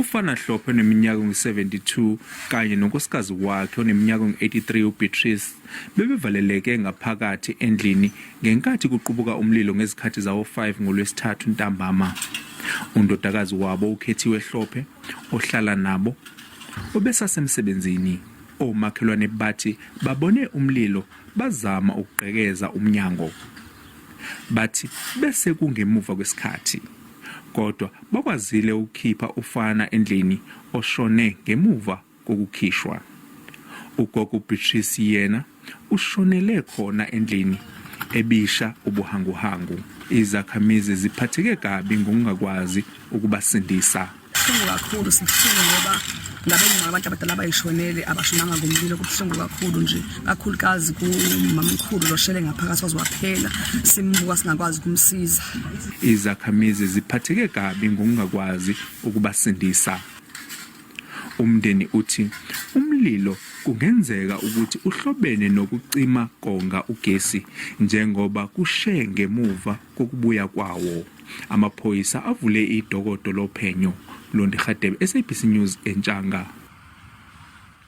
ufana-Hlophe oneminyaka engu-72 kanye nonkosikazi wakhe oneminyaka engu-83 uBeatrice bebevaleleke ngaphakathi endlini ngenkathi kuqubuka umlilo ngezikhathi zawo-5 ngoLwesithathu ntambama. Undodakazi wabo ukhethiwe Hlophe ohlala nabo obesasemsebenzini. Omakhelwane bathi babone umlilo bazama ukugqekeza umnyango. Bathi bese kungemuva kwesikhathi. Kodwa bakwazile ukukhipha ufana endlini oshone ngemuva kokukhishwa. Ugogo uBeatrice yena ushonele khona endlini ebisha ubuhanguhangu. Izakhamizi ziphatheke kabi ngokungakwazi ukubasindisa. Kakhulu sibuhlungu ngoba ngabe abantu abadala bayishonele abashonanga ngomlilo kubuhlungu kakhulu nje kakhulukazi kumamkhulu loshele ngaphakathi waziwaphela simbuka singakwazi ukumsiza. Izakhamizi ziphatheke kabi ngokungakwazi ukubasindisa. Umndeni uthi umlilo kungenzeka ukuthi uhlobene nokucima konga ugesi njengoba kushe ngemuva kokubuya kwawo. Amaphoyisa avule idokodo lophenyo. Londi Khadebe, SABC News eNchanga.